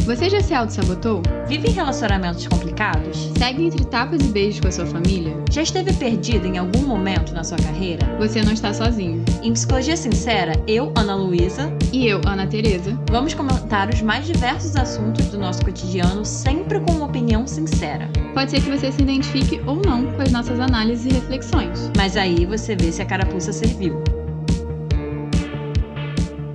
Você já se auto-sabotou? Vive em relacionamentos complicados? Segue entre tapas e beijos com a sua família? Já esteve perdido em algum momento na sua carreira? Você não está sozinho. Em Psicologia Sincera, eu, Ana Luísa, e eu, Ana Tereza, vamos comentar os mais diversos assuntos do nosso cotidiano, sempre com uma opinião sincera. Pode ser que você se identifique ou não com as nossas análises e reflexões. Mas aí você vê se a carapuça serviu.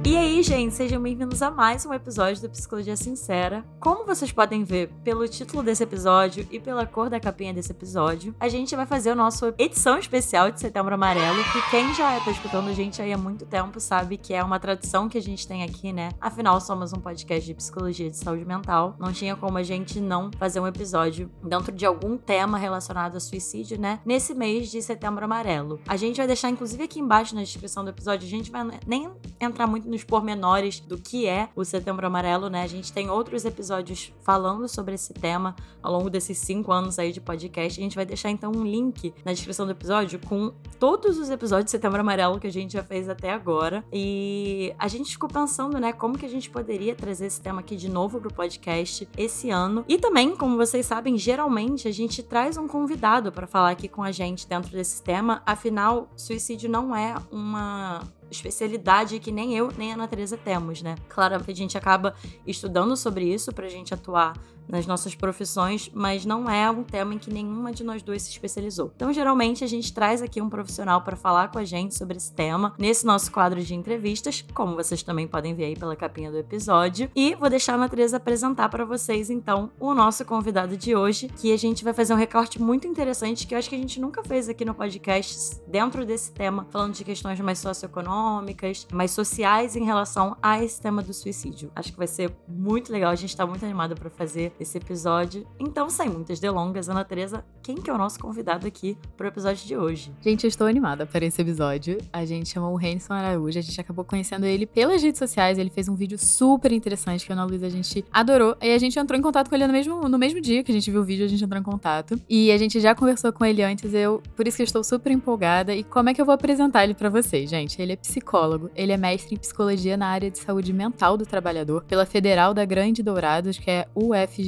E aí, gente, sejam bem-vindos a mais um episódio do Psicologia Sincera. Como vocês podem ver pelo título desse episódio e pela cor da capinha desse episódio, a gente vai fazer a nossa edição especial de Setembro Amarelo, que quem já tá escutando a gente aí há muito tempo sabe que é uma tradição que a gente tem aqui, né? Afinal, somos um podcast de psicologia e de saúde mental. Não tinha como a gente não fazer um episódio dentro de algum tema relacionado a suicídio, né? Nesse mês de Setembro Amarelo. A gente vai deixar, inclusive, aqui embaixo na descrição do episódio, a gente vai nem entrar muito nos pormenores do que é o Setembro Amarelo, né? A gente tem outros episódios falando sobre esse tema ao longo desses 5 anos aí de podcast. A gente vai deixar, então, um link na descrição do episódio com todos os episódios de Setembro Amarelo que a gente já fez até agora. E a gente ficou pensando, né, como que a gente poderia trazer esse tema aqui de novo pro podcast esse ano. E também, como vocês sabem, geralmente a gente traz um convidado para falar aqui com a gente dentro desse tema. Afinal, suicídio não é uma especialidade que nem eu nem a Ana Tereza temos, né? Claro que a gente acaba estudando sobre isso pra gente atuar nas nossas profissões, mas não é um tema em que nenhuma de nós duas se especializou. Então, geralmente, a gente traz aqui um profissional para falar com a gente sobre esse tema, nesse nosso quadro de entrevistas, como vocês também podem ver aí pela capinha do episódio. E vou deixar a Ana Tereza apresentar para vocês, então, o nosso convidado de hoje, que a gente vai fazer um recorte muito interessante, que eu acho que a gente nunca fez aqui no podcast, dentro desse tema, falando de questões mais socioeconômicas, mais sociais em relação a esse tema do suicídio. Acho que vai ser muito legal, a gente tá muito animado para fazer esse episódio. Então, sem muitas delongas, Ana Tereza, quem que é o nosso convidado aqui pro episódio de hoje? Gente, eu estou animada para esse episódio. A gente chamou o Renison Araújo, a gente acabou conhecendo ele pelas redes sociais, ele fez um vídeo super interessante que a Ana Luísa a gente adorou, e a gente entrou em contato com ele no mesmo dia que a gente viu o vídeo, a gente entrou em contato, e a gente já conversou com ele antes, por isso que eu estou super empolgada. E como é que eu vou apresentar ele para vocês, gente? Ele é psicólogo, ele é mestre em psicologia na área de saúde mental do trabalhador pela Federal da Grande Dourados, que é UFGD.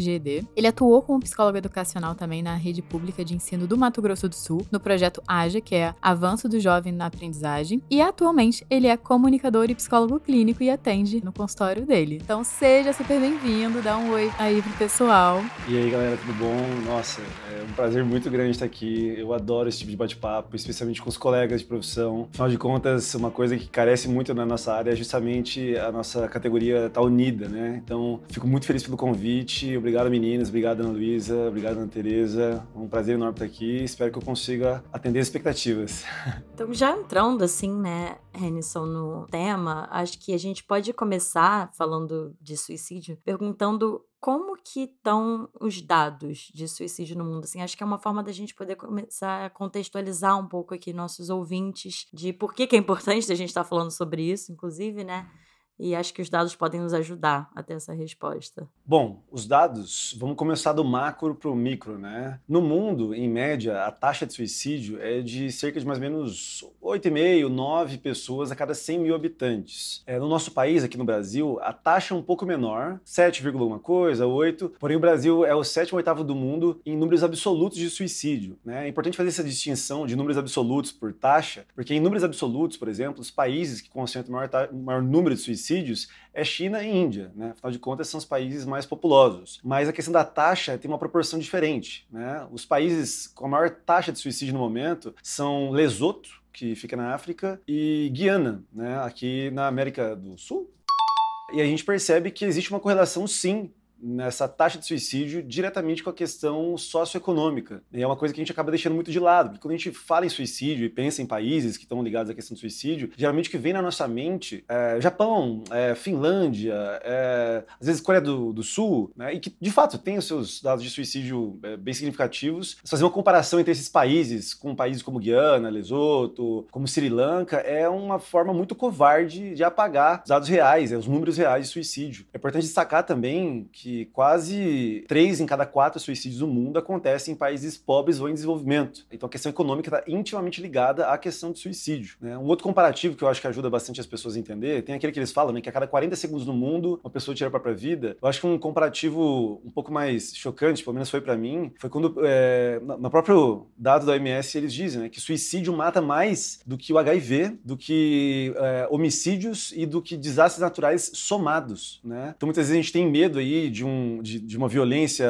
Ele atuou como psicólogo educacional também na rede pública de ensino do Mato Grosso do Sul, no projeto AJA, que é Avanço do Jovem na Aprendizagem, e atualmente ele é comunicador e psicólogo clínico e atende no consultório dele. Então seja super bem-vindo, dá um oi aí pro pessoal. E aí, galera, tudo bom? Nossa, é um prazer muito grande estar aqui. Eu adoro esse tipo de bate-papo, especialmente com os colegas de profissão. Afinal de contas, uma coisa que carece muito na nossa área é justamente a nossa categoria estar unida, né? Então, fico muito feliz pelo convite. Obrigado, meninas. Obrigado, Ana Luísa. Obrigado, Ana Tereza. Um prazer enorme estar aqui. Espero que eu consiga atender as expectativas. Então, já entrando assim, né, Renison, no tema, acho que a gente pode começar falando de suicídio, perguntando como que estão os dados de suicídio no mundo? Assim, acho que é uma forma da gente poder começar a contextualizar um pouco aqui nossos ouvintes de por que é importante a gente estar falando sobre isso, inclusive, né? E acho que os dados podem nos ajudar a ter essa resposta. Bom, os dados, vamos começar do macro para o micro, né? No mundo, em média, a taxa de suicídio é de cerca de mais ou menos 8,5, 9 pessoas a cada 100 mil habitantes. No nosso país, aqui no Brasil, a taxa é um pouco menor, 7, alguma coisa, 8, porém o Brasil é o 7º ou 8º do mundo em números absolutos de suicídio, né? É importante fazer essa distinção de números absolutos por taxa, porque em números absolutos, por exemplo, os países que concentram o maior número de suicídios é China e Índia, né? Afinal de contas, são os países mais populosos. Mas a questão da taxa tem uma proporção diferente, né? Os países com a maior taxa de suicídio no momento são Lesoto, que fica na África, e Guiana, né? Aqui na América do Sul. E a gente percebe que existe uma correlação, sim, nessa taxa de suicídio diretamente com a questão socioeconômica. E é uma coisa que a gente acaba deixando muito de lado, porque quando a gente fala em suicídio e pensa em países que estão ligados à questão do suicídio, geralmente o que vem na nossa mente é Japão, Finlândia, às vezes Coreia do Sul, né, e que de fato tem os seus dados de suicídio bem significativos. Fazer uma comparação entre esses países com países como Guiana, Lesoto, como Sri Lanka, é uma forma muito covarde de apagar os dados reais, os números reais de suicídio. É importante destacar também que que quase 3 em cada 4 suicídios do mundo acontecem em países pobres ou em desenvolvimento. Então a questão econômica está intimamente ligada à questão do suicídio, né? Um outro comparativo que eu acho que ajuda bastante as pessoas a entender, tem aquele que eles falam, né, que a cada 40 segundos no mundo uma pessoa tira a própria vida. Eu acho que um comparativo um pouco mais chocante, pelo menos foi para mim, foi quando no próprio dado da OMS eles dizem, né, que suicídio mata mais do que o HIV, do que homicídios e do que desastres naturais somados, né? Então muitas vezes a gente tem medo aí de uma violência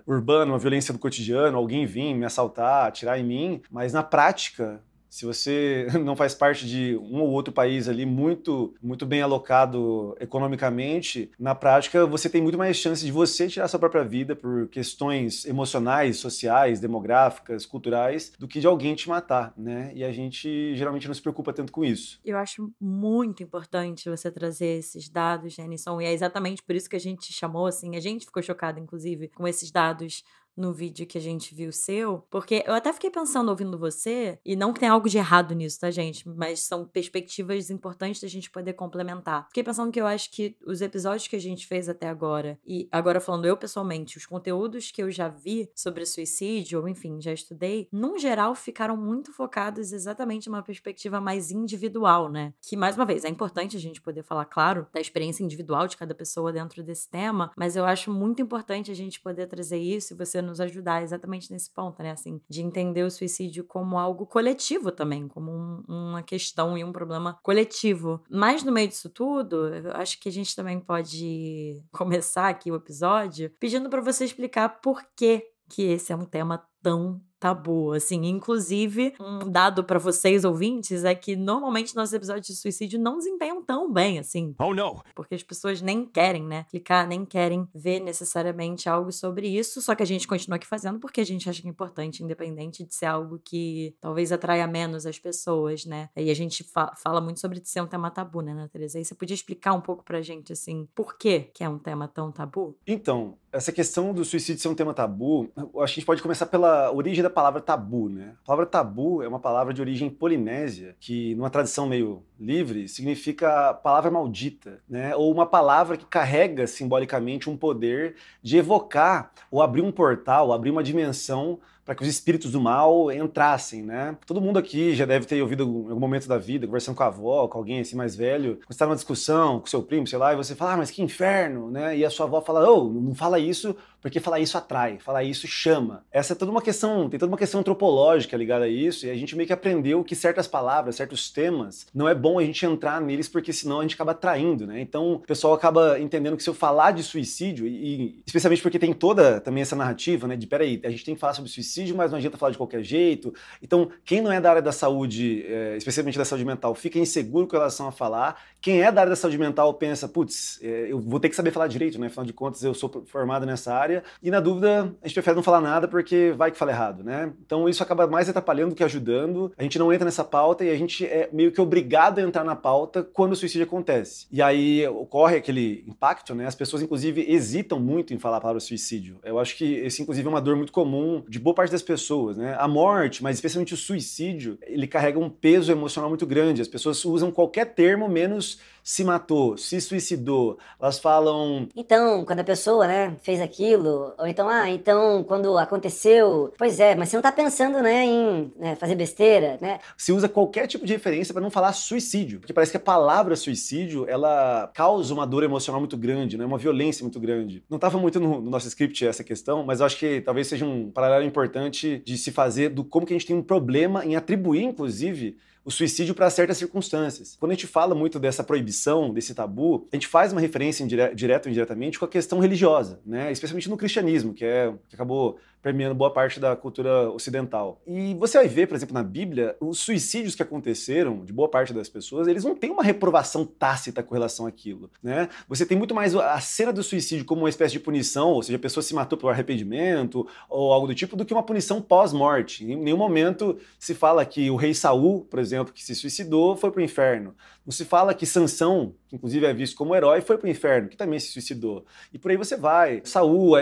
urbana, uma violência do cotidiano, alguém vir me assaltar, atirar em mim, mas na prática, se você não faz parte de um ou outro país ali muito, muito bem alocado economicamente, na prática você tem muito mais chance de você tirar sua própria vida por questões emocionais, sociais, demográficas, culturais, do que de alguém te matar, né? E a gente geralmente não se preocupa tanto com isso. Eu acho muito importante você trazer esses dados, Jenison, e é exatamente por isso que a gente chamou, assim, a gente ficou chocada, inclusive, com esses dados no vídeo que a gente viu seu, porque eu até fiquei pensando ouvindo você, e não que tem algo de errado nisso, tá, gente? Mas são perspectivas importantes da gente poder complementar. Fiquei pensando que eu acho que os episódios que a gente fez até agora, e agora falando eu pessoalmente, os conteúdos que eu já vi sobre suicídio, ou enfim, já estudei, num geral ficaram muito focados exatamente numa perspectiva mais individual, né? Que, mais uma vez, é importante a gente poder falar, claro, da experiência individual de cada pessoa dentro desse tema, mas eu acho muito importante a gente poder trazer isso e você nos ajudar exatamente nesse ponto, né? Assim, de entender o suicídio como algo coletivo também, como uma questão e um problema coletivo. Mas no meio disso tudo, eu acho que a gente também pode começar aqui o episódio pedindo para você explicar por que esse é um tema tão tabu, assim. Inclusive, um dado pra vocês ouvintes é que normalmente nossos episódios de suicídio não desempenham tão bem, assim. Oh, não! Porque as pessoas nem querem, né, clicar, nem querem ver necessariamente algo sobre isso, só que a gente continua aqui fazendo porque a gente acha que é importante, independente de ser algo que talvez atraia menos as pessoas, né. E a gente fala muito sobre ser um tema tabu, né, Teresa? E você podia explicar um pouco pra gente, assim, por que é um tema tão tabu? Então, essa questão do suicídio ser um tema tabu, eu acho que a gente pode começar pela origem da palavra tabu, né? A palavra tabu é uma palavra de origem polinésia, que numa tradição meio livre significa palavra maldita, né? Ou uma palavra que carrega simbolicamente um poder de evocar ou abrir um portal, abrir uma dimensão para que os espíritos do mal entrassem, né? Todo mundo aqui já deve ter ouvido em algum momento da vida, conversando com a avó, com alguém assim mais velho, quando você tá numa discussão com seu primo, sei lá, e você fala, mas que inferno, né? E a sua avó fala, não fala isso, porque falar isso atrai, falar isso chama. Essa é toda uma questão, tem toda uma questão antropológica ligada a isso, e a gente meio que aprendeu que certas palavras, certos temas, não é bom a gente entrar neles, porque senão a gente acaba atraindo, né? Então o pessoal acaba entendendo que se eu falar de suicídio, e especialmente porque tem toda também essa narrativa, né, de peraí, a gente tem que falar sobre suicídio, mas não adianta falar de qualquer jeito. Então, quem não é da área da saúde, especialmente da saúde mental, fica inseguro com relação a falar. Quem é da área da saúde mental pensa, putz, eu vou ter que saber falar direito, né? Afinal de contas, eu sou formado nessa área. E na dúvida, a gente prefere não falar nada porque vai que fala errado, né? Então, isso acaba mais atrapalhando do que ajudando. A gente não entra nessa pauta e a gente é meio que obrigado a entrar na pauta quando o suicídio acontece. E aí ocorre aquele impacto, né? As pessoas, inclusive, hesitam muito em falar a palavra suicídio. Eu acho que esse, inclusive, é uma dor muito comum de boa parte das pessoas, né? A morte, mas especialmente o suicídio, ele carrega um peso emocional muito grande. As pessoas usam qualquer termo menos se matou, se suicidou. Elas falam... Então, quando a pessoa, né, fez aquilo, ou então, então, quando aconteceu... Pois é, mas você não tá pensando, né, em fazer besteira, né? Se usa qualquer tipo de referência para não falar suicídio, porque parece que a palavra suicídio, ela causa uma dor emocional muito grande, né, uma violência muito grande. Não estava muito no nosso script essa questão, mas eu acho que talvez seja um paralelo importante de se fazer do como que a gente tem um problema em atribuir, inclusive, o suicídio para certas circunstâncias. Quando a gente fala muito dessa proibição, desse tabu, a gente faz uma referência direta ou indiretamente com a questão religiosa, né? Especialmente no cristianismo, que acabou permeando boa parte da cultura ocidental. E você vai ver, por exemplo, na Bíblia, os suicídios que aconteceram, de boa parte das pessoas, eles não têm uma reprovação tácita com relação àquilo, né? Você tem muito mais a cena do suicídio como uma espécie de punição, ou seja, a pessoa se matou por arrependimento, ou algo do tipo, do que uma punição pós-morte. Em nenhum momento se fala que o rei Saul, por exemplo, exemplo, que se suicidou foi para o inferno. Não se fala que Sansão, que inclusive é visto como herói, foi para o inferno, que também se suicidou. E por aí você vai. Saul,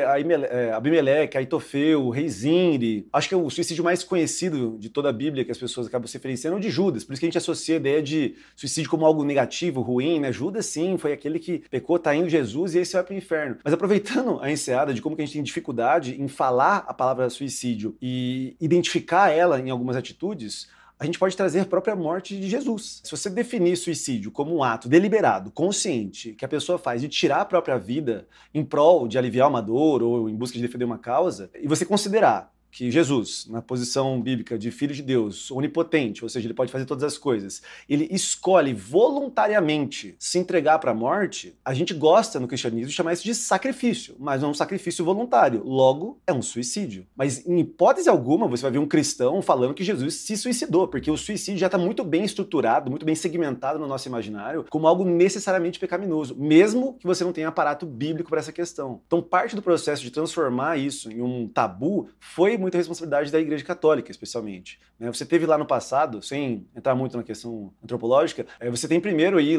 Abimeleque, Aitofeu, rei Zinri. Acho que é o suicídio mais conhecido de toda a Bíblia que as pessoas acabam se referenciando é o de Judas. Por isso que a gente associa a ideia de suicídio como algo negativo, ruim, né? Judas, sim, foi aquele que pecou, tá indo Jesus e esse vai para o inferno. Mas aproveitando a enseada de como que a gente tem dificuldade em falar a palavra suicídio e identificar ela em algumas atitudes, a gente pode trazer a própria morte de Jesus. Se você definir suicídio como um ato deliberado, consciente, que a pessoa faz de tirar a própria vida em prol de aliviar uma dor ou em busca de defender uma causa, e você considerar que Jesus, na posição bíblica de Filho de Deus, onipotente, ou seja, ele pode fazer todas as coisas, ele escolhe voluntariamente se entregar para a morte, a gente gosta no cristianismo de chamar isso de sacrifício, mas não é um sacrifício voluntário, logo é um suicídio. Mas em hipótese alguma você vai ver um cristão falando que Jesus se suicidou, porque o suicídio já está muito bem estruturado, muito bem segmentado no nosso imaginário como algo necessariamente pecaminoso, mesmo que você não tenha aparato bíblico para essa questão. Então parte do processo de transformar isso em um tabu foi muita responsabilidade da Igreja Católica, especialmente. Você teve lá no passado, sem entrar muito na questão antropológica, você tem primeiro aí,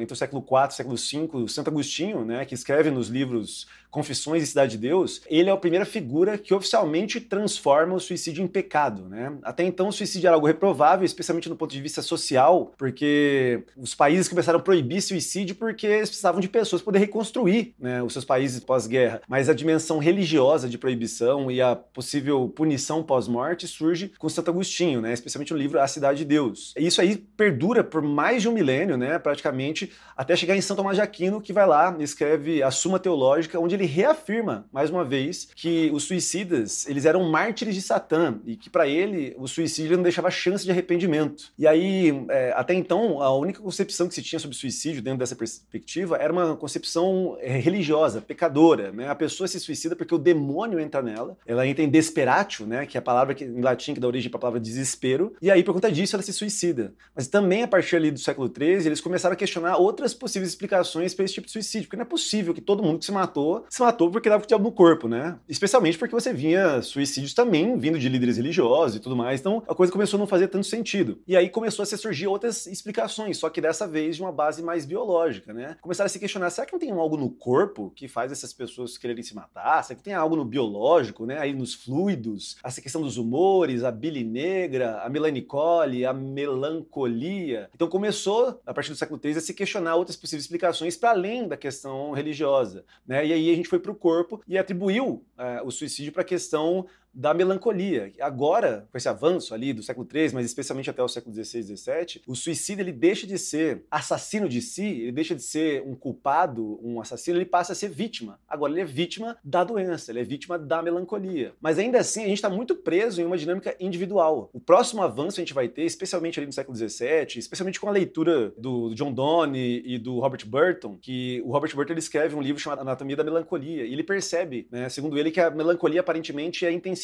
entre o século IV e o século V, Santo Agostinho, né, que escreve nos livros Confissões e Cidade de Deus, ele é a primeira figura que oficialmente transforma o suicídio em pecado. Né? Até então o suicídio era algo reprovável, especialmente no ponto de vista social, porque os países começaram a proibir suicídio porque eles precisavam de pessoas para poder reconstruir, né, os seus países pós-guerra. Mas a dimensão religiosa de proibição e a possível punição pós-morte surge com Santo Agostinho, né? Especialmente o livro A Cidade de Deus. E isso aí perdura por mais de um milênio, né? Praticamente, até chegar em São Tomás de Aquino, que vai lá e escreve a Suma Teológica, onde ele reafirma, mais uma vez, que os suicidas, eles eram mártires de Satã, e que para ele, o suicídio não deixava chance de arrependimento. E aí, até então, a única concepção que se tinha sobre suicídio dentro dessa perspectiva era uma concepção religiosa, pecadora, né? A pessoa se suicida porque o demônio entra nela, ela entra em desperatio, né, que é a palavra em latim que dá origem para a palavra desespero, e aí por conta disso ela se suicida. Mas também a partir ali do século XIII, eles começaram a questionar outras possíveis explicações para esse tipo de suicídio, porque não é possível que todo mundo que se matou porque dava com o diabo no corpo, né? Especialmente porque você vinha suicídios também vindo de líderes religiosos e tudo mais, então a coisa começou a não fazer tanto sentido. E aí começou a se surgir outras explicações, só que dessa vez de uma base mais biológica, né? Começaram a se questionar, será que não tem algo no corpo que faz essas pessoas quererem se matar? Será que tem algo no biológico, né? Aí nos fluidos, essa questão dos humores, a bile negra, a melanicole, a melancolia. Então começou, a partir do século XIII, a se questionar outras possíveis explicações para além da questão religiosa, né? E aí a gente foi para o corpo e atribuiu o suicídio para a questão da melancolia. Agora, com esse avanço ali do século XIII, mas especialmente até o século XVI e XVII, o suicídio ele deixa de ser assassino de si, ele deixa de ser um culpado, um assassino, ele passa a ser vítima. Agora ele é vítima da doença, ele é vítima da melancolia. Mas ainda assim, a gente está muito preso em uma dinâmica individual. O próximo avanço a gente vai ter, especialmente ali no século XVII, especialmente com a leitura do John Donne e do Robert Burton, que o Robert Burton ele escreve um livro chamado Anatomia da Melancolia, e ele percebe, né, segundo ele, que a melancolia aparentemente é intensificada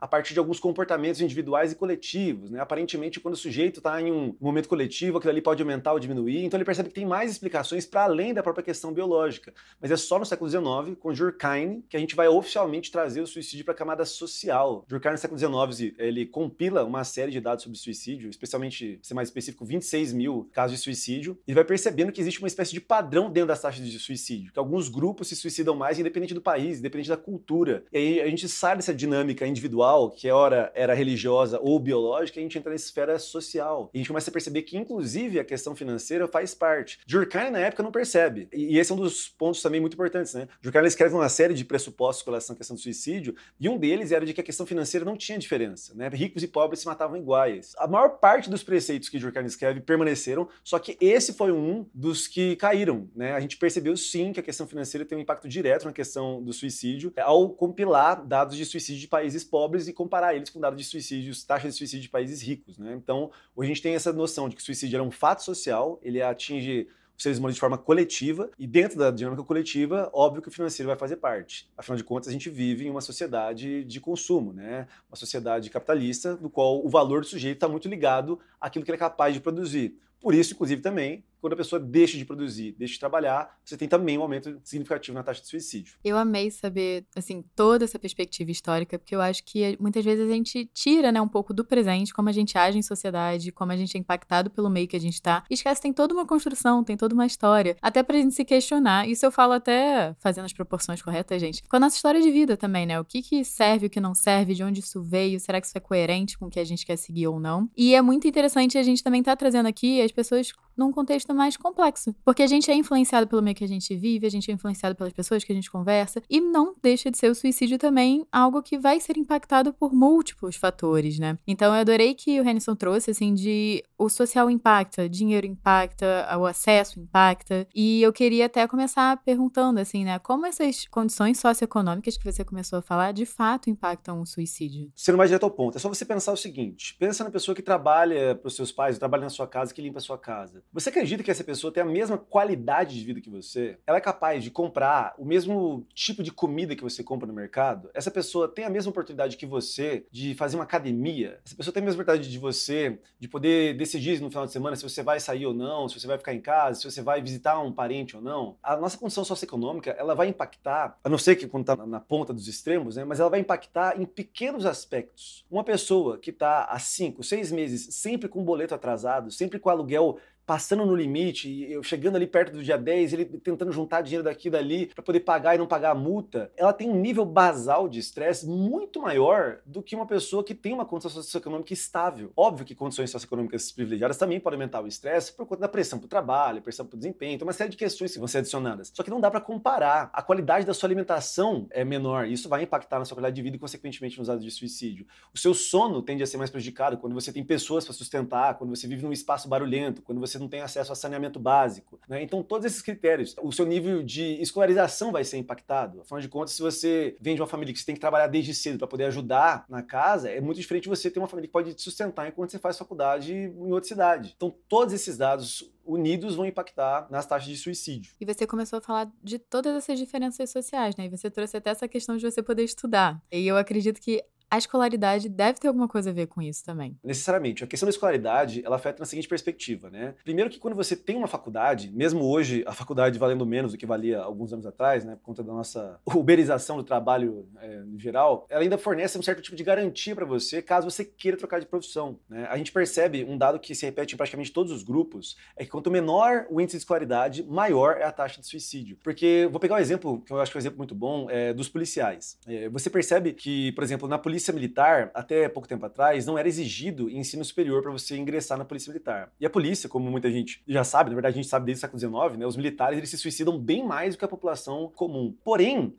a partir de alguns comportamentos individuais e coletivos, né? Aparentemente, quando o sujeito está em um momento coletivo, aquilo ali pode aumentar ou diminuir, então ele percebe que tem mais explicações para além da própria questão biológica. Mas é só no século XIX, com Durkheim, que a gente vai oficialmente trazer o suicídio para a camada social. Durkheim, no século XIX, ele compila uma série de dados sobre suicídio, especialmente, ser mais específico, 26 mil casos de suicídio, e vai percebendo que existe uma espécie de padrão dentro das taxas de suicídio, que alguns grupos se suicidam mais independente do país, independente da cultura. E aí a gente sai dessa dinâmica individual, que ora era religiosa ou biológica, a gente entra na esfera social. E a gente começa a perceber que, inclusive, a questão financeira faz parte. Durkheim, na época, não percebe. E esse é um dos pontos também muito importantes, né? Durkheim escreve uma série de pressupostos com relação à questão do suicídio, e um deles era de que a questão financeira não tinha diferença, né? Ricos e pobres se matavam iguais. A maior parte dos preceitos que Durkheim escreve permaneceram, só que esse foi um dos que caíram, né? A gente percebeu, sim, que a questão financeira tem um impacto direto na questão do suicídio, ao compilar dados de suicídio de países pobres e comparar eles com dados de suicídios, taxas de suicídio de países ricos, né? Então, hoje a gente tem essa noção de que o suicídio é um fato social, ele atinge os seres humanos de forma coletiva, e dentro da dinâmica coletiva, óbvio que o financeiro vai fazer parte. Afinal de contas, a gente vive em uma sociedade de consumo, né? Uma sociedade capitalista, no qual o valor do sujeito está muito ligado àquilo que ele é capaz de produzir. Por isso, inclusive, também, quando a pessoa deixa de produzir, deixa de trabalhar, você tem também um aumento significativo na taxa de suicídio. Eu amei saber, assim, toda essa perspectiva histórica, porque eu acho que muitas vezes a gente tira, né, um pouco do presente, como a gente age em sociedade, como a gente é impactado pelo meio que a gente tá. E esquece, tem toda uma construção, tem toda uma história, até pra gente se questionar. Isso eu falo até fazendo as proporções corretas, gente, com a nossa história de vida também, né? O que serve, o que não serve, de onde isso veio, será que isso é coerente com o que a gente quer seguir ou não? E é muito interessante a gente também tá trazendo aqui as pessoas num contexto mais complexo. Porque a gente é influenciado pelo meio que a gente vive, a gente é influenciado pelas pessoas que a gente conversa, e não deixa de ser o suicídio também algo que vai ser impactado por múltiplos fatores, né? Então eu adorei que o Renison trouxe, assim, de o social impacta, dinheiro impacta, o acesso impacta, e eu queria até começar perguntando, assim, né, como essas condições socioeconômicas que você começou a falar, de fato impactam o suicídio? Sendo mais direto ao ponto, é só você pensar o seguinte, pensa na pessoa que trabalha para os seus pais, trabalha na sua casa, que limpa a sua casa. Você acredita que essa pessoa tem a mesma qualidade de vida que você? Ela é capaz de comprar o mesmo tipo de comida que você compra no mercado? Essa pessoa tem a mesma oportunidade que você de fazer uma academia? Essa pessoa tem a mesma oportunidade de você de poder decidir no final de semana se você vai sair ou não, se você vai ficar em casa, se você vai visitar um parente ou não? A nossa condição socioeconômica, ela vai impactar, a não ser que quando está na ponta dos extremos, né, mas ela vai impactar em pequenos aspectos. Uma pessoa que está há 5, 6 meses sempre com boleto atrasado, sempre com aluguel passando no limite, e eu chegando ali perto do dia 10, ele tentando juntar dinheiro daqui e dali para poder pagar e não pagar a multa, ela tem um nível basal de estresse muito maior do que uma pessoa que tem uma condição socioeconômica estável. Óbvio que condições socioeconômicas privilegiadas também podem aumentar o estresse por conta da pressão para o trabalho, pressão para o desempenho, tem uma série de questões que vão ser adicionadas. Só que não dá para comparar. A qualidade da sua alimentação é menor, e isso vai impactar na sua qualidade de vida e, consequentemente, nos dados de suicídio. O seu sono tende a ser mais prejudicado quando você tem pessoas para sustentar, quando você vive num espaço barulhento, quando você não tem acesso a saneamento básico, né? Então, todos esses critérios, o seu nível de escolarização vai ser impactado. Afinal de contas, se você vem de uma família que você tem que trabalhar desde cedo para poder ajudar na casa, é muito diferente de você ter uma família que pode te sustentar enquanto você faz faculdade em outra cidade. Então, todos esses dados unidos vão impactar nas taxas de suicídio. E você começou a falar de todas essas diferenças sociais, né? E você trouxe até essa questão de você poder estudar. E eu acredito que a escolaridade deve ter alguma coisa a ver com isso também. Necessariamente. A questão da escolaridade, ela afeta na seguinte perspectiva, né? Primeiro que quando você tem uma faculdade, mesmo hoje a faculdade valendo menos do que valia alguns anos atrás, né, por conta da nossa uberização do trabalho em geral, ela ainda fornece um certo tipo de garantia para você caso você queira trocar de profissão, né? A gente percebe um dado que se repete em praticamente todos os grupos, é que quanto menor o índice de escolaridade, maior é a taxa de suicídio. Porque, vou pegar um exemplo, que eu acho que é um exemplo muito bom, dos policiais. Você percebe que, por exemplo, na polícia militar, até pouco tempo atrás, não era exigido ensino superior para você ingressar na polícia militar. E a polícia, como muita gente já sabe, na verdade a gente sabe desde o século XIX, né, os militares eles se suicidam bem mais do que a população comum. Porém,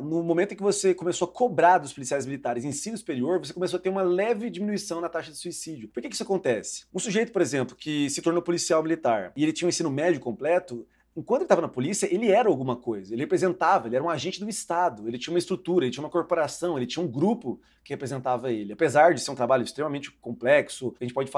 no momento em que você começou a cobrar dos policiais militares ensino superior, você começou a ter uma leve diminuição na taxa de suicídio. Por que isso acontece? Um sujeito, por exemplo, que se tornou policial militar e ele tinha um ensino médio completo, enquanto ele estava na polícia, ele era alguma coisa, ele representava, ele era um agente do Estado, ele tinha uma estrutura, ele tinha uma corporação, ele tinha um grupo que representava ele. Apesar de ser um trabalho extremamente complexo, a gente pode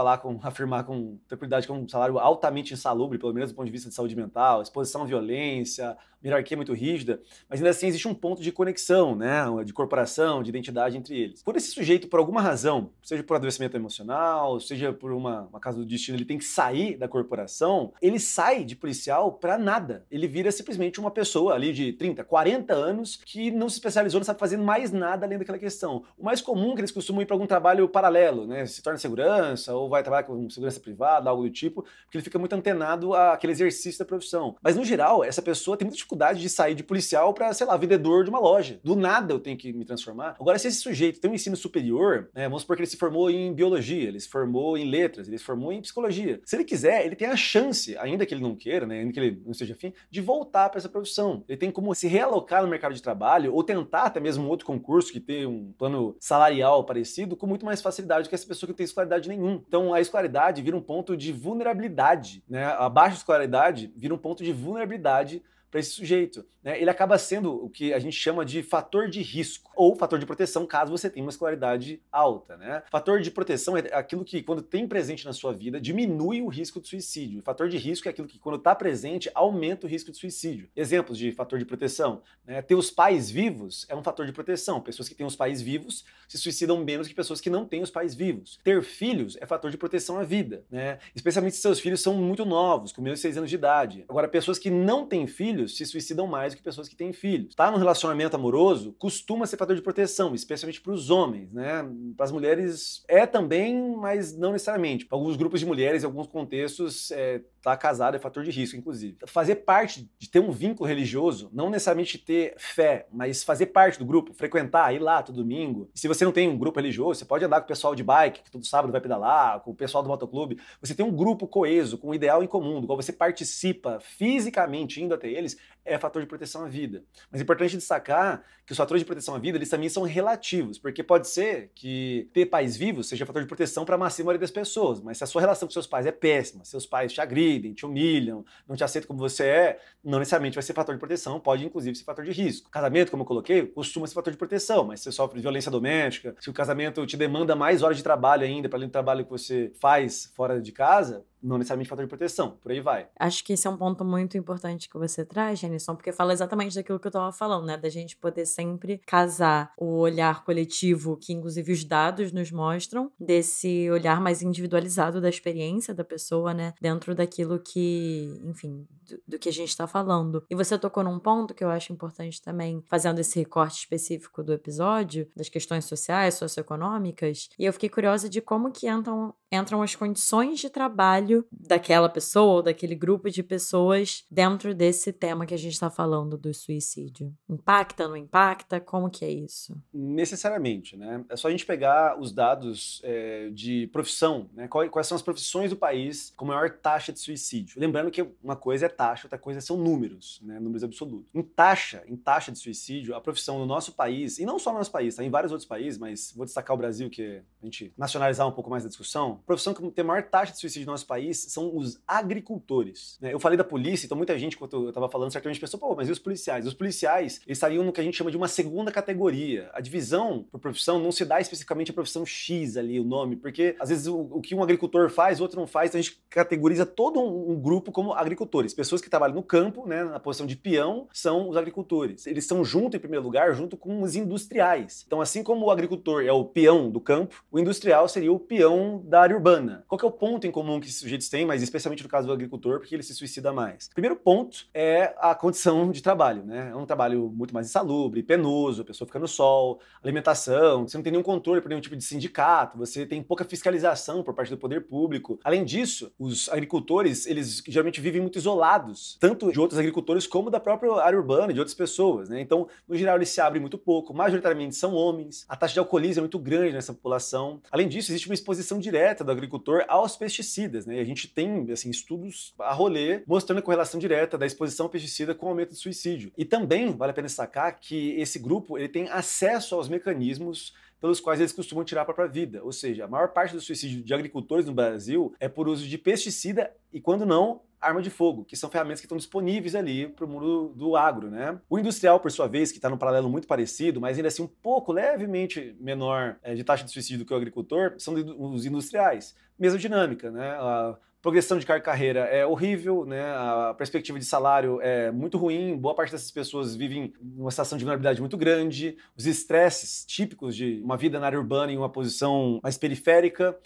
afirmar com tranquilidade que é um salário altamente insalubre, pelo menos do ponto de vista de saúde mental, exposição à violência, hierarquia muito rígida, mas ainda assim existe um ponto de conexão, né, de corporação, de identidade entre eles. Quando esse sujeito, por alguma razão, seja por adoecimento emocional, seja por uma causa do destino, ele tem que sair da corporação, ele sai de policial para nada. Ele vira simplesmente uma pessoa ali de 30, 40 anos que não se especializou, não sabe fazer mais nada além daquela questão. O mais comum é que eles costumam ir para algum trabalho paralelo, né, se torna segurança ou vai trabalhar com segurança privada, algo do tipo, porque ele fica muito antenado àquele exercício da profissão. Mas no geral, essa pessoa tem muita dificuldade de sair de policial para, sei lá, vendedor de uma loja. Do nada eu tenho que me transformar. Agora, se esse sujeito tem um ensino superior, né, vamos supor que ele se formou em biologia, ele se formou em letras, ele se formou em psicologia. Se ele quiser, ele tem a chance, ainda que ele não queira, né, ainda que ele não esteja afim, de voltar para essa profissão. Ele tem como se realocar no mercado de trabalho ou tentar até mesmo um outro concurso que tem um plano salarial parecido com muito mais facilidade que essa pessoa que não tem escolaridade nenhuma. Então, a escolaridade vira um ponto de vulnerabilidade, né? A baixa escolaridade vira um ponto de vulnerabilidade para esse sujeito, né? Ele acaba sendo o que a gente chama de fator de risco ou fator de proteção caso você tenha uma escolaridade alta, né? Fator de proteção é aquilo que, quando tem presente na sua vida, diminui o risco de suicídio. O fator de risco é aquilo que, quando está presente, aumenta o risco de suicídio. Exemplos de fator de proteção, né? Ter os pais vivos é um fator de proteção. Pessoas que têm os pais vivos se suicidam menos que pessoas que não têm os pais vivos. Ter filhos é fator de proteção à vida, né? Especialmente se seus filhos são muito novos, com menos de 6 anos de idade. Agora, pessoas que não têm filhos se suicidam mais do que pessoas que têm filhos. Tá no relacionamento amoroso costuma ser fator de proteção, especialmente para os homens, né? Para as mulheres é também, mas não necessariamente. Para alguns grupos de mulheres, em alguns contextos, tá casado é fator de risco, inclusive. Fazer parte de ter um vínculo religioso, não necessariamente ter fé, mas fazer parte do grupo, frequentar, ir lá todo domingo. Se você não tem um grupo religioso, você pode andar com o pessoal de bike, que todo sábado vai pedalar, com o pessoal do motoclube. Você tem um grupo coeso, com um ideal em comum, do qual você participa fisicamente indo até eles, é fator de proteção à vida. Mas é importante destacar que os fatores de proteção à vida, eles também são relativos, porque pode ser que ter pais vivos seja fator de proteção para a maioria das pessoas, mas se a sua relação com seus pais é péssima, seus pais te agridem, te humilham, não te aceitam como você é, não necessariamente vai ser fator de proteção, pode inclusive ser fator de risco. Casamento, como eu coloquei, costuma ser fator de proteção, mas se você sofre violência doméstica, se o casamento te demanda mais horas de trabalho ainda, para além do trabalho que você faz fora de casa, não necessariamente fator de proteção, por aí vai. Acho que esse é um ponto muito importante que você traz, Jenison, porque fala exatamente daquilo que eu tava falando, né? Da gente poder sempre casar o olhar coletivo, que inclusive os dados nos mostram, desse olhar mais individualizado da experiência da pessoa, né? Dentro daquilo que, enfim, do que a gente tá falando. E você tocou num ponto que eu acho importante também, fazendo esse recorte específico do episódio, das questões sociais, socioeconômicas, e eu fiquei curiosa de como que entram as condições de trabalho daquela pessoa ou daquele grupo de pessoas dentro desse tema que a gente está falando do suicídio. Impacta, não impacta? Como que é isso? Necessariamente, né? É só a gente pegar os dados de profissão, né? Quais são as profissões do país com maior taxa de suicídio. Lembrando que uma coisa é taxa, outra coisa são números, né? Números absolutos. Em taxa de suicídio, a profissão no nosso país, e não só no nosso país, tá? Em vários outros países, mas vou destacar o Brasil, que a gente nacionalizar um pouco mais da discussão. A profissão que tem maior taxa de suicídio no nosso país são os agricultores, né? Eu falei da polícia, então muita gente, quando eu estava falando, certamente pensou, pô, mas e os policiais? Os policiais, eles estariam no que a gente chama de uma segunda categoria. A divisão por profissão não se dá especificamente a profissão X ali, o nome, porque às vezes o que um agricultor faz, o outro não faz, então a gente categoriza todo um grupo como agricultores. Pessoas que trabalham no campo, né, na posição de peão, são os agricultores. Eles estão junto, em primeiro lugar, junto com os industriais. Então, assim como o agricultor é o peão do campo, o industrial seria o peão da área urbana. Qual que é o ponto em comum que esses sujeitos têm, mas especialmente no caso do agricultor, porque ele se suicida mais? Primeiro ponto é a condição de trabalho, né? É um trabalho muito mais insalubre, penoso, a pessoa fica no sol, alimentação, você não tem nenhum controle por nenhum tipo de sindicato, você tem pouca fiscalização por parte do poder público. Além disso, os agricultores, eles geralmente vivem muito isolados, tanto de outros agricultores como da própria área urbana, de outras pessoas, né? Então, no geral, eles se abrem muito pouco, majoritariamente são homens, a taxa de alcoolismo é muito grande nessa população. Além disso, existe uma exposição direta do agricultor aos pesticidas, né? E a gente tem, assim, estudos a rolê mostrando a correlação direta da exposição ao pesticida com o aumento do suicídio. E também vale a pena destacar que esse grupo, ele tem acesso aos mecanismos pelos quais eles costumam tirar a própria vida. Ou seja, a maior parte do suicídio de agricultores no Brasil é por uso de pesticida e, quando não, arma de fogo, que são ferramentas que estão disponíveis ali para o mundo do agro, né? O industrial, por sua vez, que está num paralelo muito parecido, mas ainda assim um pouco levemente menor de taxa de suicídio do que o agricultor, são os industriais. Mesma dinâmica, né? A progressão de carreira é horrível, né? A perspectiva de salário é muito ruim, boa parte dessas pessoas vivem numa situação de vulnerabilidade muito grande, os estresses típicos de uma vida na área urbana em uma posição mais periférica.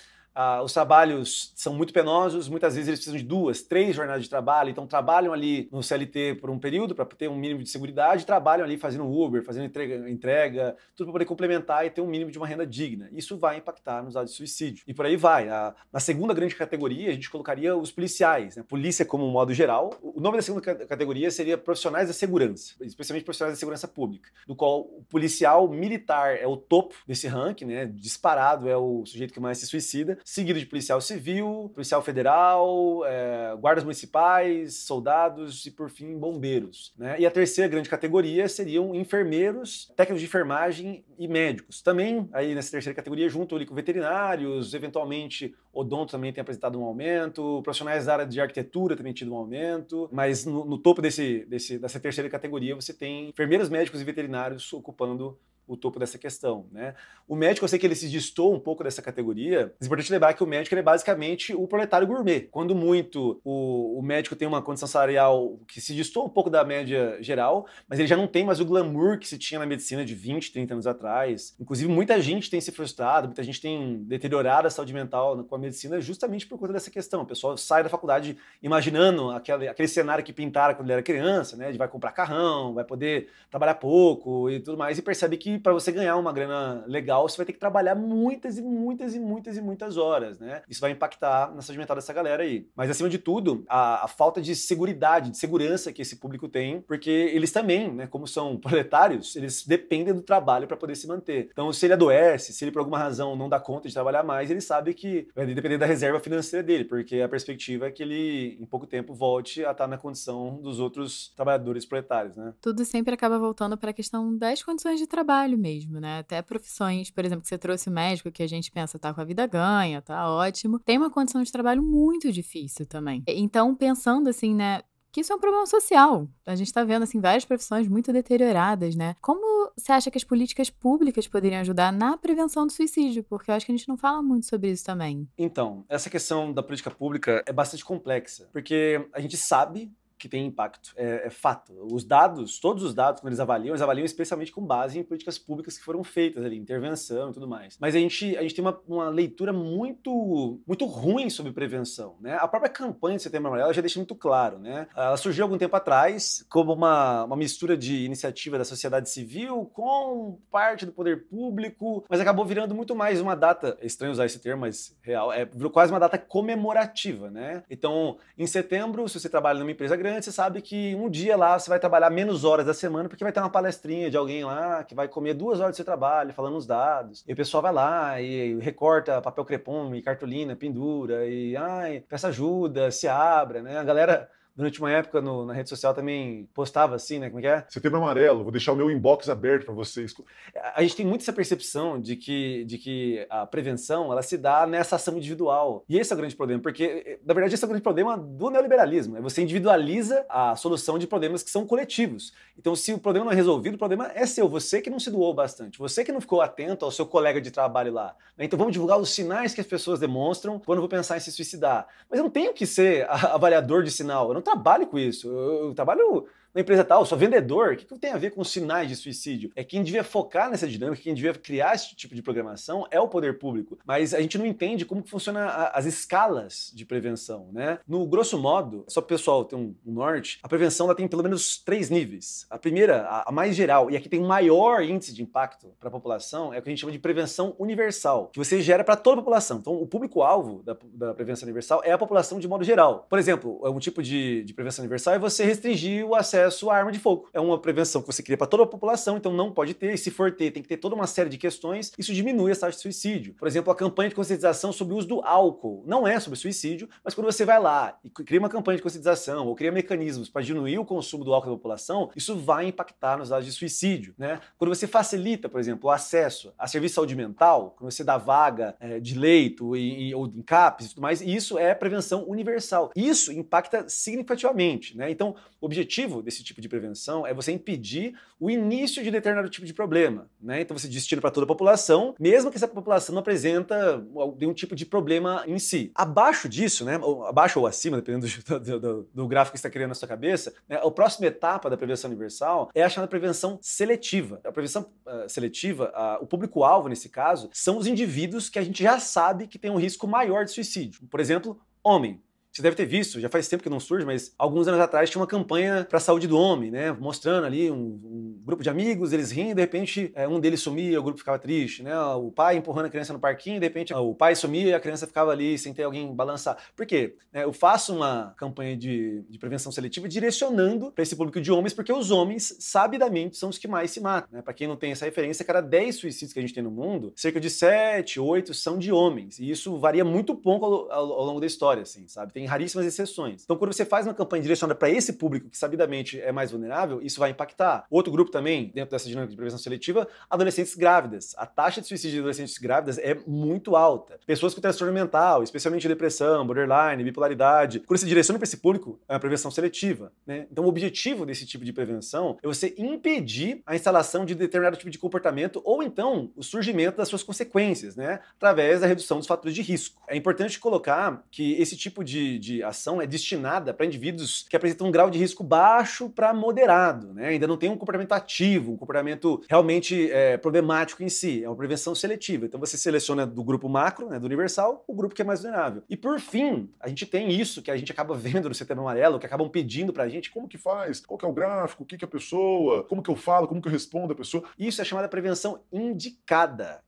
Os trabalhos são muito penosos, muitas vezes eles precisam de 2, 3 jornadas de trabalho, então trabalham ali no CLT por um período para ter um mínimo de seguridade, trabalham ali fazendo Uber, fazendo entrega, tudo para poder complementar e ter um mínimo de uma renda digna. Isso vai impactar nos dados de suicídio. E por aí vai. Na segunda grande categoria, a gente colocaria os policiais, né? Polícia como um modo geral. O nome da segunda categoria seria profissionais da segurança, especialmente profissionais da segurança pública, do qual o policial militar é o topo desse ranking, né? Disparado, é o sujeito que mais se suicida. seguido de policial civil, policial federal, guardas municipais, soldados e, por fim, bombeiros, né? E a terceira grande categoria seriam enfermeiros, técnicos de enfermagem e médicos. Também, aí nessa terceira categoria, junto ali com veterinários, eventualmente odonto também tem apresentado um aumento, profissionais da área de arquitetura também tido um aumento, mas no topo dessa terceira categoria você tem enfermeiros, médicos e veterinários ocupando o topo dessa questão, né? O médico, eu sei que ele se distou um pouco dessa categoria, mas é importante lembrar que o médico ele é basicamente o proletário gourmet. Quando muito o médico tem uma condição salarial que se distou um pouco da média geral, mas ele já não tem mais o glamour que se tinha na medicina de 20, 30 anos atrás. Inclusive, muita gente tem se frustrado, muita gente tem deteriorado a saúde mental com a medicina justamente por conta dessa questão. O pessoal sai da faculdade imaginando aquele cenário que pintaram quando ele era criança, né? De vai comprar carrão, vai poder trabalhar pouco e tudo mais, e percebe que para você ganhar uma grana legal, você vai ter que trabalhar muitas horas, né? Isso vai impactar na saúde mental dessa galera aí. Mas, acima de tudo, a falta de seguridade, de segurança que esse público tem, porque eles também, né, como são proletários, eles dependem do trabalho para poder se manter. Então, se ele adoece, se ele por alguma razão não dá conta de trabalhar mais, ele sabe que vai depender da reserva financeira dele, porque a perspectiva é que ele, em pouco tempo, volte a estar na condição dos outros trabalhadores proletários, né? Tudo sempre acaba voltando para a questão das condições de trabalho mesmo, né? Até profissões, por exemplo, que você trouxe o médico, que a gente pensa, tá com a vida ganha, tá ótimo. Tem uma condição de trabalho muito difícil também. Então, pensando assim, né, que isso é um problema social. A gente tá vendo, assim, várias profissões muito deterioradas, né? Como você acha que as políticas públicas poderiam ajudar na prevenção do suicídio? Porque eu acho que a gente não fala muito sobre isso também. Então, essa questão da política pública é bastante complexa, porque a gente sabe que tem impacto, é fato. Os dados, todos os dados, quando eles avaliam especialmente com base em políticas públicas que foram feitas ali, intervenção e tudo mais. Mas a gente tem uma leitura muito ruim sobre prevenção, né? A própria campanha de Setembro Amarelo já deixa muito claro, né? Ela surgiu algum tempo atrás como uma mistura de iniciativa da sociedade civil com parte do poder público, mas acabou virando muito mais uma data, é estranho usar esse termo, mas real, virou quase uma data comemorativa, né? Então, em setembro, se você trabalha numa empresa grande, você sabe que um dia lá você vai trabalhar menos horas da semana porque vai ter uma palestrinha de alguém lá que vai comer 2 horas do seu trabalho, falando os dados. E o pessoal vai lá e recorta papel crepom e cartolina, pendura e peça ajuda, se abra, né? A galera, durante uma época na rede social também postava assim, né? Como é que é? Setembro Amarelo, vou deixar o meu inbox aberto para vocês. A gente tem muito essa percepção de que a prevenção ela se dá nessa ação individual. E esse é o grande problema, porque, na verdade, esse é o grande problema do neoliberalismo. Você individualiza a solução de problemas que são coletivos. Então, se o problema não é resolvido, o problema é seu. Você que não se doou bastante. Você que não ficou atento ao seu colega de trabalho lá. Então, vamos divulgar os sinais que as pessoas demonstram quando eu vou pensar em se suicidar. Mas eu não tenho que ser avaliador de sinal. Eu não trabalho com isso. Eu trabalho na empresa tal, eu sou vendedor. O que tem a ver com sinais de suicídio? É quem devia focar nessa dinâmica, quem devia criar esse tipo de programação é o poder público. Mas a gente não entende como que funciona as escalas de prevenção, né? No grosso modo, só para o pessoal ter um norte, a prevenção ela tem pelo menos 3 níveis. A primeira, a mais geral, e aqui tem o maior índice de impacto para a população, é o que a gente chama de prevenção universal, que você gera para toda a população. Então, o público-alvo da prevenção universal é a população de modo geral. Por exemplo, um tipo de prevenção universal é você restringir o acesso à arma de fogo. É uma prevenção que você cria para toda a população, então não pode ter, e se for ter, tem que ter toda uma série de questões, isso diminui a taxa de suicídio. Por exemplo, a campanha de conscientização sobre o uso do álcool. Não é sobre suicídio, mas quando você vai lá e cria uma campanha de conscientização ou cria mecanismos para diminuir o consumo do álcool da população, isso vai impactar nos dados de suicídio, né? Quando você facilita, por exemplo, o acesso a serviço de saúde mental, quando você dá vaga de leito ou em CAPs e tudo mais, isso é prevenção universal. Isso impacta significativamente, né? Então, o objetivo desse tipo de prevenção é você impedir o início de determinado tipo de problema, né? Então você destina para toda a população, mesmo que essa população não apresenta nenhum tipo de problema em si. Abaixo disso, né? Abaixo ou acima, dependendo do gráfico que você está criando na sua cabeça, né? A próxima etapa da prevenção universal é a chamada prevenção seletiva. A prevenção seletiva, o público-alvo nesse caso, são os indivíduos que a gente já sabe que tem um risco maior de suicídio. Por exemplo, homem. Você deve ter visto, já faz tempo que não surge, mas alguns anos atrás tinha uma campanha para a saúde do homem, né? Mostrando ali um grupo de amigos, eles rindo, de repente um deles sumia, o grupo ficava triste, né? O pai empurrando a criança no parquinho, de repente o pai sumia e a criança ficava ali sem ter alguém balançar. Por quê? Eu faço uma campanha de prevenção seletiva direcionando para esse público de homens, porque os homens, sabidamente, são os que mais se matam, né? Para quem não tem essa referência, cada 10 suicídios que a gente tem no mundo, cerca de 7, 8 são de homens. E isso varia muito pouco ao longo da história, assim, sabe? Tem raríssimas exceções. Então, quando você faz uma campanha direcionada para esse público que sabidamente é mais vulnerável, isso vai impactar. Outro grupo também, dentro dessa dinâmica de prevenção seletiva, adolescentes grávidas. A taxa de suicídio de adolescentes grávidas é muito alta. Pessoas com transtorno mental, especialmente depressão, borderline, bipolaridade. Quando você direciona para esse público, é uma prevenção seletiva, né? Então, o objetivo desse tipo de prevenção é você impedir a instalação de determinado tipo de comportamento ou então o surgimento das suas consequências, né? Através da redução dos fatores de risco. É importante colocar que esse tipo de ação é destinada para indivíduos que apresentam um grau de risco baixo para moderado, né? Ainda não tem um comportamento ativo, um comportamento realmente problemático em si. É uma prevenção seletiva. Então você seleciona do grupo macro, né, do universal, o grupo que é mais vulnerável. E por fim, a gente tem isso que a gente acaba vendo no Setembro Amarelo, que acabam pedindo pra gente. Como que faz? Qual que é o gráfico? O que que é a pessoa? Como que eu falo? Como que eu respondo a pessoa? Isso é chamada prevenção indicada,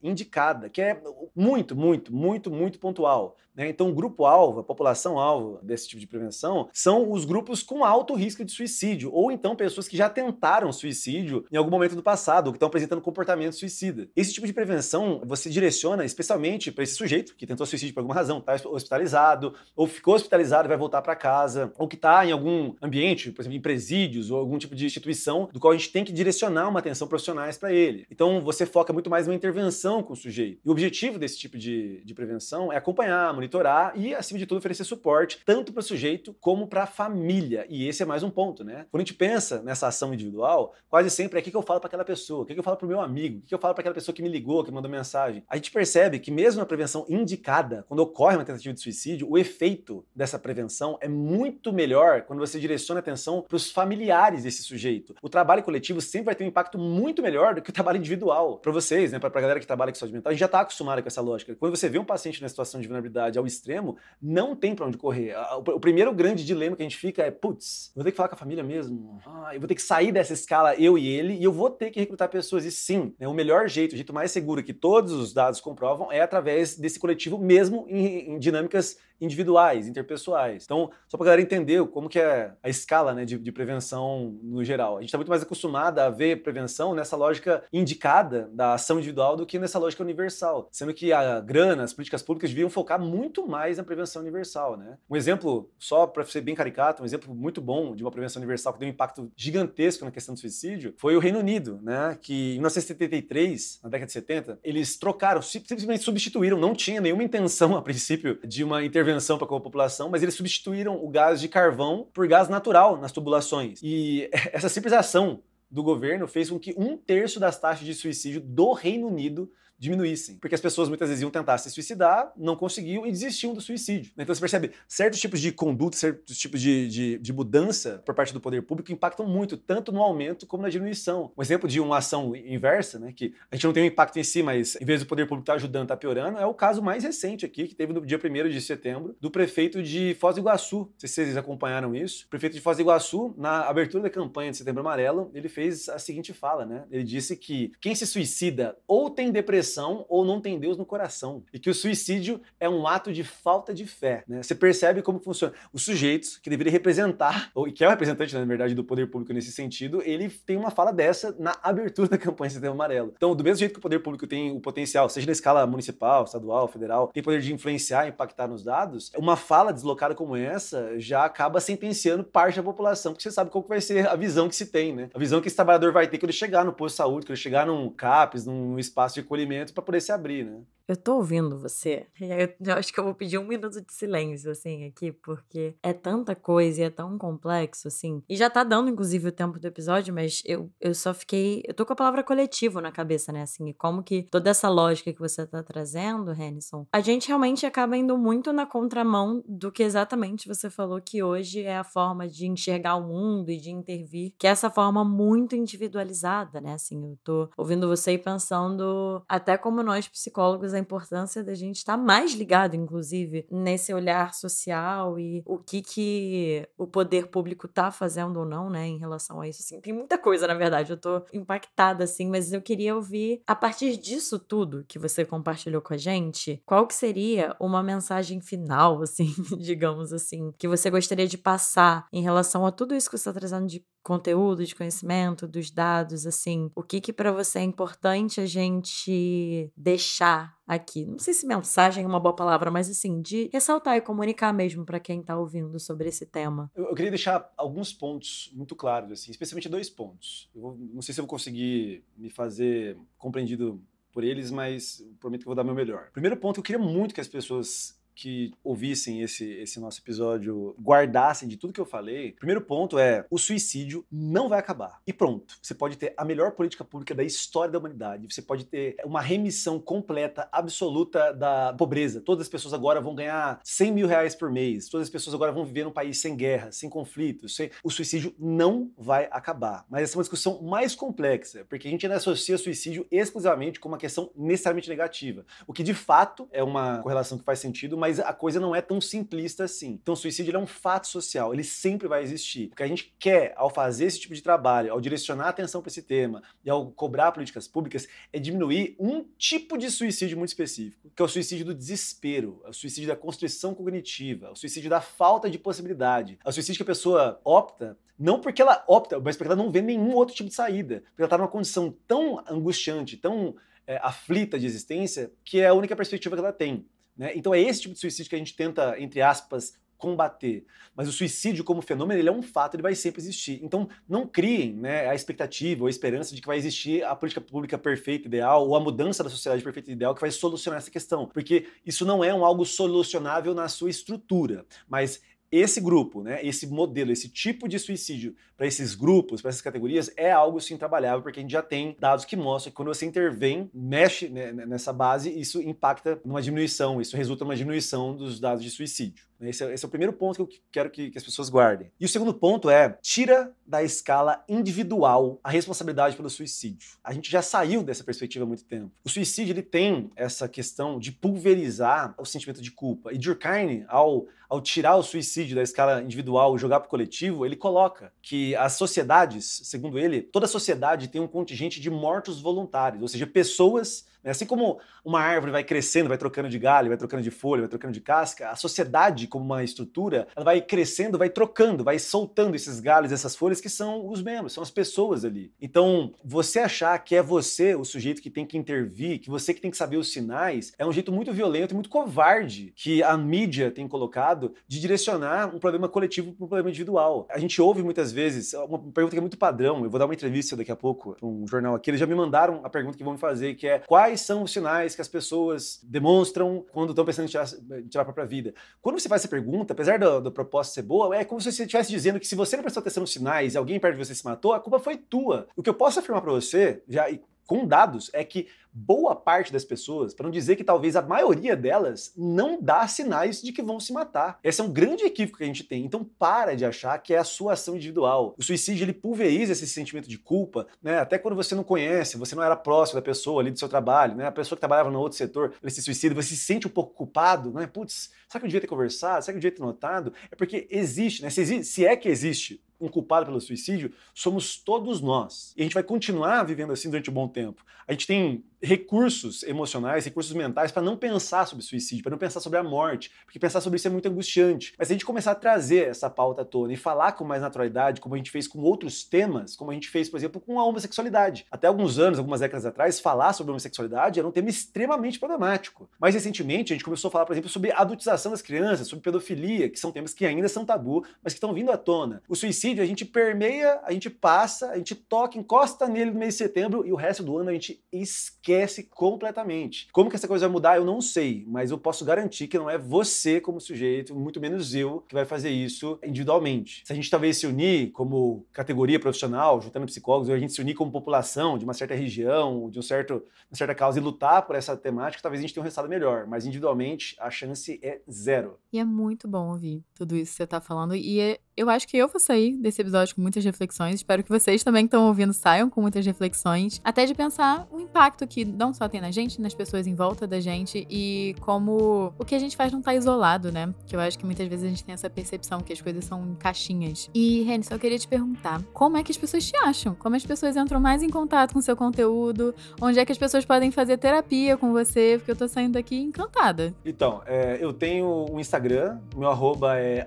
que é muito, muito, muito, muito pontual, né? Então o grupo-alvo, a população-alvo desse tipo de prevenção, são os grupos com alto risco de suicídio, ou então pessoas que já tentaram suicídio em algum momento do passado, ou que estão apresentando comportamento suicida. Esse tipo de prevenção você direciona especialmente para esse sujeito que tentou suicídio por alguma razão, está hospitalizado, ou ficou hospitalizado e vai voltar para casa, ou que está em algum ambiente, por exemplo, em presídios, ou algum tipo de instituição do qual a gente tem que direcionar uma atenção profissionais para ele. Então você foca muito mais numa intervenção com o sujeito. E o objetivo desse tipo de prevenção é acompanhar, monitorar e, acima de tudo, oferecer suporte tanto para o sujeito como para a família. E esse é mais um ponto, né? Quando a gente pensa nessa ação individual, quase sempre é o que eu falo para aquela pessoa, o que eu falo para o meu amigo, o que eu falo para aquela pessoa que me ligou, que mandou mensagem. A gente percebe que mesmo na prevenção indicada, quando ocorre uma tentativa de suicídio, o efeito dessa prevenção é muito melhor quando você direciona a atenção para os familiares desse sujeito. O trabalho coletivo sempre vai ter um impacto muito melhor do que o trabalho individual. Para vocês, né, para a galera que trabalha com saúde mental, a gente já está acostumado com essa lógica. Quando você vê um paciente na situação de vulnerabilidade ao extremo, não tem para onde correr. O primeiro grande dilema que a gente fica é, putz, vou ter que falar com a família mesmo? Eu vou ter que sair dessa escala eu e ele, e eu vou ter que recrutar pessoas. E sim, né, o melhor jeito, o jeito mais seguro que todos os dados comprovam é através desse coletivo, mesmo em dinâmicas individuais, interpessoais. Então, só para a galera entender como que é a escala, né, de prevenção no geral. A gente está muito mais acostumada a ver prevenção nessa lógica indicada da ação individual do que nessa lógica universal, sendo que a grana, as políticas públicas deviam focar muito mais na prevenção universal, né? Um exemplo, só para ser bem caricato, um exemplo muito bom de uma prevenção universal que deu um impacto gigantesco na questão do suicídio foi o Reino Unido, né, que em 1973, na década de 70, eles trocaram, simplesmente substituíram, não tinha nenhuma intenção a princípio de uma intervenção para com a população, mas eles substituíram o gás de carvão por gás natural nas tubulações. E essa simples ação do governo fez com que 1/3 das taxas de suicídio do Reino Unido diminuíssem, porque as pessoas muitas vezes iam tentar se suicidar, não conseguiam e desistiam do suicídio. Então você percebe, certos tipos de conduta, certos tipos de mudança por parte do poder público impactam muito, tanto no aumento como na diminuição. Um exemplo de uma ação inversa, né, que a gente não tem um impacto em si, mas em vez do poder público estar ajudando, está piorando, é o caso mais recente aqui, que teve no dia 1º de setembro, do prefeito de Foz do Iguaçu. Não sei se vocês acompanharam isso. O prefeito de Foz do Iguaçu, na abertura da campanha de Setembro Amarelo, ele fez a seguinte fala, né? Ele disse que quem se suicida ou tem depressão ou não tem Deus no coração. E que o suicídio é um ato de falta de fé, né? Você percebe como funciona. Os sujeitos que deveria representar, ou que é o representante, na verdade, do poder público nesse sentido, ele tem uma fala dessa na abertura da campanha Setembro Amarelo. Então, do mesmo jeito que o poder público tem o potencial, seja na escala municipal, estadual, federal, tem poder de influenciar, impactar nos dados, uma fala deslocada como essa já acaba sentenciando parte da população, porque você sabe qual que vai ser a visão que se tem, né? A visão que esse trabalhador vai ter quando ele chegar no posto de saúde, quando ele chegar num CAPS, num espaço de acolhimento, para poder se abrir, né? Eu tô ouvindo você, eu acho que eu vou pedir 1 minuto de silêncio, assim, aqui, porque é tanta coisa e é tão complexo, assim. E já tá dando, inclusive, o tempo do episódio, mas eu só fiquei... Eu tô com a palavra coletivo na cabeça, né, assim, e como que toda essa lógica que você tá trazendo, Hennisson, a gente realmente acaba indo muito na contramão do que exatamente você falou que hoje é a forma de enxergar o mundo e de intervir, que é essa forma muito individualizada, né, assim, eu tô ouvindo você e pensando até como nós, psicólogos, a importância da gente estar mais ligado, inclusive, nesse olhar social e o que o poder público tá fazendo ou não, né, em relação a isso, assim. Tem muita coisa, na verdade, eu tô impactada, assim, mas eu queria ouvir, a partir disso tudo que você compartilhou com a gente, qual que seria uma mensagem final, assim, digamos assim, que você gostaria de passar em relação a tudo isso que você tá trazendo de conteúdo, de conhecimento, dos dados, assim, o que pra você é importante a gente deixar aqui? Não sei se mensagem é uma boa palavra, mas assim, de ressaltar e comunicar mesmo pra quem tá ouvindo sobre esse tema. Eu queria deixar alguns pontos muito claros, assim, especialmente 2 pontos. Não sei se eu vou conseguir me fazer compreendido por eles, mas prometo que eu vou dar meu melhor. Primeiro ponto, eu queria muito que as pessoas que ouvissem esse nosso episódio guardassem de tudo que eu falei. Primeiro ponto é, o suicídio não vai acabar. E pronto. Você pode ter a melhor política pública da história da humanidade. Você pode ter uma remissão completa, absoluta da pobreza. Todas as pessoas agora vão ganhar 100 mil reais por mês. Todas as pessoas agora vão viver num país sem guerra, sem conflitos. O suicídio não vai acabar. Mas essa é uma discussão mais complexa, porque a gente ainda associa suicídio exclusivamente com uma questão necessariamente negativa. O que de fato é uma correlação que faz sentido, mas a coisa não é tão simplista assim. Então o suicídio é um fato social, ele sempre vai existir. O que a gente quer ao fazer esse tipo de trabalho, ao direcionar a atenção para esse tema e ao cobrar políticas públicas, é diminuir um tipo de suicídio muito específico, que é o suicídio do desespero, é o suicídio da constrição cognitiva, é o suicídio da falta de possibilidade, é o suicídio que a pessoa opta não porque ela opta, mas porque ela não vê nenhum outro tipo de saída, porque ela está numa condição tão angustiante, tão aflita de existência, que é a única perspectiva que ela tem. Né? Então é esse tipo de suicídio que a gente tenta, entre aspas, combater. Mas o suicídio como fenômeno, ele é um fato, ele vai sempre existir. Então não criem, né, a expectativa ou a esperança de que vai existir a política pública perfeita, ideal, ou a mudança da sociedade perfeita e ideal que vai solucionar essa questão. Porque isso não é algo solucionável na sua estrutura. Mas esse grupo, né, esse modelo, esse tipo de suicídio para esses grupos, para essas categorias, é algo sim trabalhável, porque a gente já tem dados que mostram que quando você intervém, mexe, né, nessa base, isso impacta numa diminuição, isso resulta numa diminuição dos dados de suicídio. Esse é o primeiro ponto que eu quero que as pessoas guardem. E o segundo ponto é, tira da escala individual a responsabilidade pelo suicídio. A gente já saiu dessa perspectiva há muito tempo. O suicídio, ele tem essa questão de pulverizar o sentimento de culpa. E Durkheim, ao tirar o suicídio da escala individual e jogar para o coletivo, ele coloca que as sociedades, segundo ele, toda sociedade tem um contingente de mortos voluntários, ou seja, pessoas, né, assim como uma árvore vai crescendo, vai trocando de galho, vai trocando de folha, vai trocando de casca, a sociedade, como uma estrutura, ela vai crescendo, vai trocando, vai soltando esses galhos, essas folhas que são os membros, são as pessoas ali. Então, você achar que é você o sujeito que tem que intervir, que você que tem que saber os sinais, é um jeito muito violento e muito covarde que a mídia tem colocado de direcionar um problema coletivo para um problema individual. A gente ouve muitas vezes uma pergunta que é muito padrão, eu vou dar uma entrevista daqui a pouco para um jornal aqui, eles já me mandaram a pergunta que vão me fazer, que é quais são os sinais que as pessoas demonstram quando estão pensando em tirar a própria vida. Quando você faz essa pergunta, apesar da proposta ser boa, é como se você estivesse dizendo que se você não prestou atenção nos sinais e alguém perto de você se matou, a culpa foi tua. O que eu posso afirmar para você, já com dados, é que boa parte das pessoas, para não dizer que talvez a maioria delas, não dá sinais de que vão se matar. Esse é um grande equívoco que a gente tem. Então para de achar que é a sua ação individual. O suicídio, ele pulveriza esse sentimento de culpa, né? Até quando você não conhece, você não era próximo da pessoa ali do seu trabalho, né? A pessoa que trabalhava no outro setor, ele se suicida, você se sente um pouco culpado, né? Putz, será que eu devia ter conversado? Será que eu devia ter notado? É porque existe, né? Se é que existe um culpado pelo suicídio, somos todos nós. E a gente vai continuar vivendo assim durante um bom tempo. A gente tem recursos emocionais, recursos mentais para não pensar sobre suicídio, para não pensar sobre a morte, porque pensar sobre isso é muito angustiante. Mas se a gente começar a trazer essa pauta à tona e falar com mais naturalidade, como a gente fez com outros temas, como a gente fez, por exemplo, com a homossexualidade. Até alguns anos, algumas décadas atrás, falar sobre homossexualidade era um tema extremamente problemático. Mais recentemente, a gente começou a falar, por exemplo, sobre a adultização das crianças, sobre pedofilia, que são temas que ainda são tabu, mas que estão vindo à tona. O suicídio, a gente permeia, a gente passa, a gente toca, encosta nele no mês de setembro e o resto do ano a gente esquece completamente. Como que essa coisa vai mudar, eu não sei, mas eu posso garantir que não é você como sujeito, muito menos eu, que vai fazer isso individualmente. Se a gente talvez se unir como categoria profissional, juntando psicólogos, ou a gente se unir como população de uma certa região, de uma certa causa e lutar por essa temática, talvez a gente tenha um resultado melhor, mas individualmente a chance é zero. E é muito bom ouvir tudo isso que você tá falando, e eu acho que eu vou sair desse episódio com muitas reflexões, espero que vocês também que estão ouvindo saiam com muitas reflexões, até de pensar o impacto que que não só tem na gente, nas pessoas em volta da gente e como o que a gente faz não tá isolado, né? Que eu acho que muitas vezes a gente tem essa percepção que as coisas são em caixinhas. E, Renison, eu queria te perguntar, como é que as pessoas te acham? Como as pessoas entram mais em contato com o seu conteúdo? Onde é que as pessoas podem fazer terapia com você? Porque eu tô saindo daqui encantada. Então, eu tenho um Instagram, meu arroba é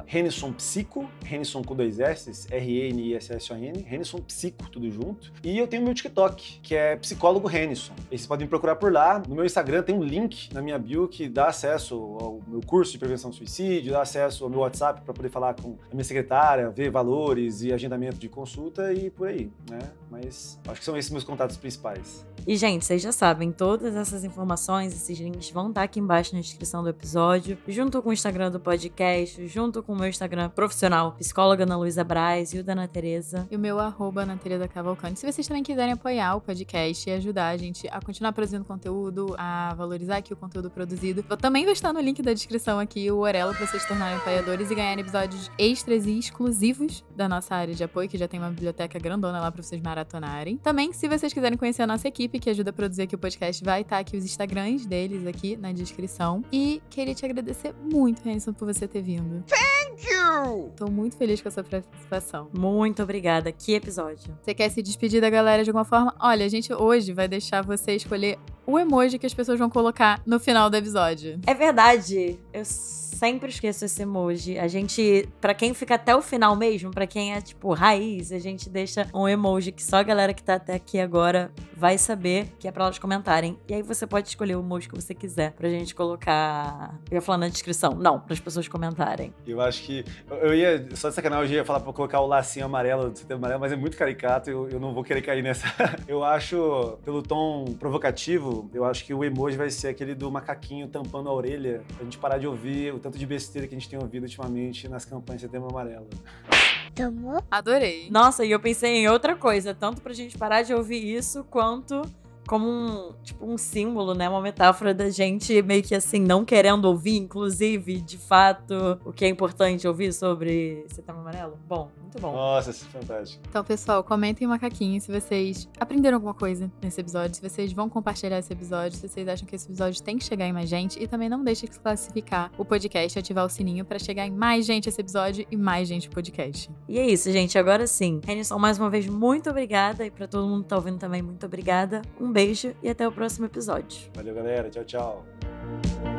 @RenisonPsico, Renison com 2 S, R-E-N-I-S-S-O-N, Renison Psico, tudo junto. E eu tenho meu TikTok, que é Psicólogo Renison. E vocês podem me procurar por lá. No meu Instagram tem um link na minha bio que dá acesso ao meu curso de prevenção do suicídio, dá acesso ao meu WhatsApp para poder falar com a minha secretária, ver valores e agendamento de consulta e por aí, né? Mas acho que são esses meus contatos principais. E, gente, vocês já sabem, todas essas informações, esses links vão estar aqui embaixo na descrição do episódio, junto com o Instagram do podcast, junto com o meu Instagram profissional, psicóloga Ana Luísa Braz e o da Ana Tereza. E o meu @Ana Tereza Cavalcante. Se vocês também quiserem apoiar o podcast e ajudar a gente a continuar produzindo conteúdo, a valorizar aqui o conteúdo produzido, eu também vou estar no link da descrição aqui, o Orelo, para vocês se tornarem apoiadores e ganharem episódios extras e exclusivos da nossa área de apoio, que já tem uma biblioteca grandona lá para vocês maratonarem. Também, se vocês quiserem conhecer a nossa equipe, que ajuda a produzir aqui o podcast, vai estar aqui os Instagrams deles aqui na descrição. E queria te agradecer muito, Renison, por você ter vindo. Thank you! Tô muito feliz com a sua participação. Muito obrigada, que episódio. Você quer se despedir da galera de alguma forma? Olha, a gente hoje vai deixar você escolher o emoji que as pessoas vão colocar no final do episódio. É verdade, eu sempre esqueço esse emoji. A gente, pra quem fica até o final mesmo, pra quem é tipo raiz, a gente deixa um emoji que só a galera que tá até aqui agora vai saber, que é pra elas comentarem. E aí você pode escolher o emoji que você quiser pra gente colocar, eu ia falar na descrição, não, pras pessoas comentarem. Eu acho que, eu ia, só de sacanagem, eu ia falar pra colocar o lacinho amarelo do setembro amarelo, mas é muito caricato, eu não vou querer cair nessa. Eu acho, pelo tom provocativo, eu acho que o emoji vai ser aquele do macaquinho tampando a orelha, pra gente parar de ouvir o tanto de besteira que a gente tem ouvido ultimamente nas campanhas de Setembro Amarelo. Adorei. Nossa, e eu pensei em outra coisa, tanto pra gente parar de ouvir isso, quanto como um símbolo, né? Uma metáfora da gente meio que assim, não querendo ouvir, inclusive, de fato, o que é importante ouvir sobre Setembro Amarelo. Bom, muito bom. Nossa, isso é fantástico. Então, pessoal, comentem macaquinho se vocês aprenderam alguma coisa nesse episódio, se vocês vão compartilhar esse episódio, se vocês acham que esse episódio tem que chegar em mais gente. E também não deixe de classificar o podcast e ativar o sininho pra chegar em mais gente esse episódio e mais gente o podcast. E é isso, gente. Agora sim. Renison, mais uma vez, muito obrigada. E pra todo mundo que tá ouvindo também, muito obrigada. Um beijo e até o próximo episódio. Valeu, galera. Tchau, tchau.